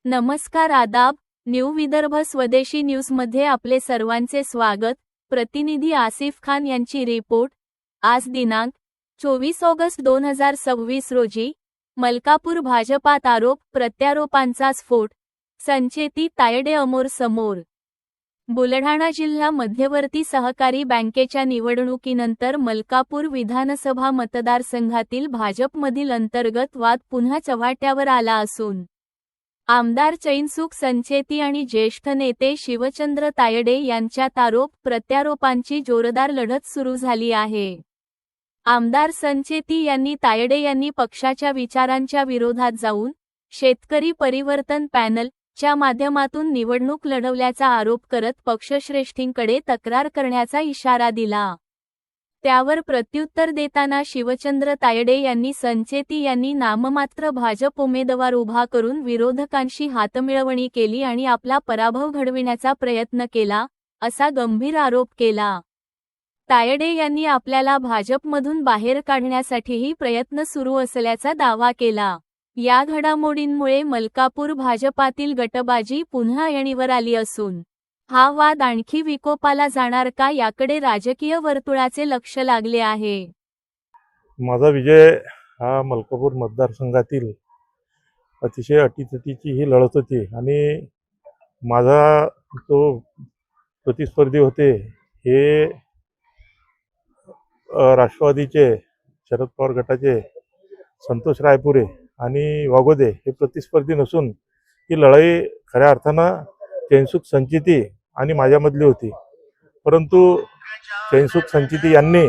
नमस्कार, आदाब. न्यू विदर्भ स्वदेशी न्यूजमध्ये आपले सर्वांचे स्वागत. प्रतिनिधी आसिफ खान यांची रिपोर्ट. आज दिनांक 24 ऑगस्ट 2026 रोजी मलकापूर भाजपात आरोप प्रत्यारोपांचा स्फोट. संचेती तायडे अमोर समोर. बुलढाणा जिल्हा मध्यवर्ती सहकारी बँकेच्या निवडणुकीनंतर मलकापूर विधानसभा मतदारसंघातील भाजपमधील अंतर्गत वाद पुन्हा चव्हाट्यावर आला असून आमदार चैनसुख संचेती आणि ज्येष्ठ नेते शिवचंद्र तायडे यांच्यात आरोप प्रत्यारोपांची जोरदार लढत सुरू झाली आहे. आमदार संचेती यांनी तायडे यांनी पक्षाच्या विचारांच्या विरोधात जाऊन शेतकरी परिवर्तन पॅनल च्या माध्यमातून निवडणूक लढवल्याचा आरोप करत पक्षश्रेष्ठींकडे तक्रार करण्याचा इशारा दिला. त्यावर प्रत्युत्तर देताना शिवचंद्र तायडे यांनी संचेती यांनी नाममात्र भाजप उमेदवार उभा करून विरोधकांशी हातमिळवणी केली आणि आपला पराभव घडविण्याचा प्रयत्न केला, असा गंभीर आरोप केला. तायडे यांनी आपल्याला भाजपमधून बाहेर काढण्यासाठीही प्रयत्न सुरू असल्याचा दावा केला. या घडामोडींमुळे मलकापूर भाजपातील गटबाजी पुन्हा ऐरणीवर आली असून हा वाद आणखी विकोपाला जाणार का, याकडे राजकीय वर्तुळाचे लक्ष लागले आहे. माझा विजय हा मलकापूर मतदारसंघातील अतिशय अटीतटीची ही लढत होती आणि माझा जो प्रतिस्पर्धी होते हे राष्ट्रवादीचे शरद पवार गटाचे संतोष रायपुरे आणि वागोदे हे प्रतिस्पर्धी नसून ही लढाई खऱ्या अर्थानं चैनसुख संचेती आणि माझ्यामधली होती. परंतु चैनसुख संचेती यांनी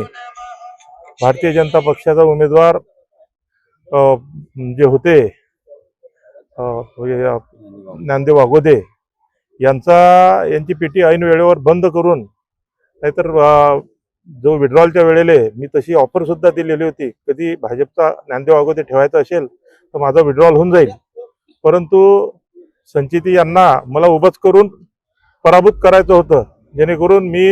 भारतीय जनता पक्षाचा उमेदवार जे होते ज्ञानदेव वागोदे यांची पेटी ऐन वेळेवर बंद करून, नाहीतर जो विड्रॉलच्या वेळेला मी तशी ऑफर सुद्धा दिलेली होती, कधी भाजपचा ज्ञानदेव वागोदे ठेवायचा असेल तर माझा विड्रॉल होऊन जाईल. परंतु संचेती यांना मला उभंच करून पराभूत करायचं होतं, जेणेकरून मी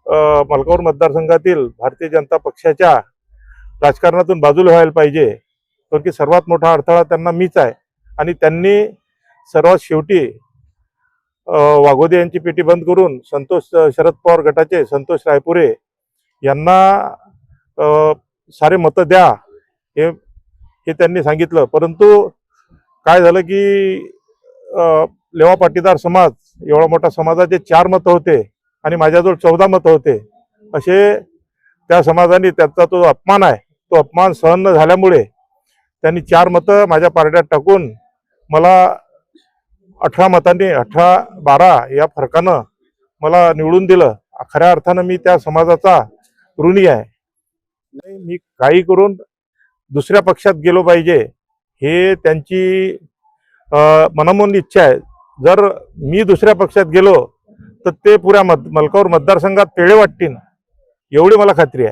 मलकापूर मतदारसंघातील भारतीय जनता पक्षाच्या राजकारणातून बाजूला व्हायला पाहिजे, कारण की सर्वात मोठा अडथळा त्यांना मीच आहे. आणि त्यांनी सर्वात शेवटी वागोदे यांची पेटी बंद करून शरद पवार गटाचे संतोष रायपुरे यांना सारे मतं द्या हे त्यांनी सांगितलं. परंतु काय झालं की लेवा पाटीदार समाज एवढा मोठा समाजाचे 4 मतं होते आणि माझ्याजवळ 14 मतं होते. असे त्या समाजाने त्याचा जो अपमान आहे तो अपमान सहन न झाल्यामुळे त्यांनी 4 मतं माझ्या पारड्यात टाकून मला 18 मतांनी 18-12 या फरकानं मला निवडून दिलं. खऱ्या अर्थानं मी त्या समाजाचा ऋणी आहे. मी काही करून दुसऱ्या पक्षात गेलो पाहिजे हे त्यांची मनमोहन इच्छा आहे. जर मी दुसऱ्या पक्षात गेलो तर ते पुऱ्या मलकापूर मतदारसंघात पेढे वाटतील एवढी मला खात्री आहे.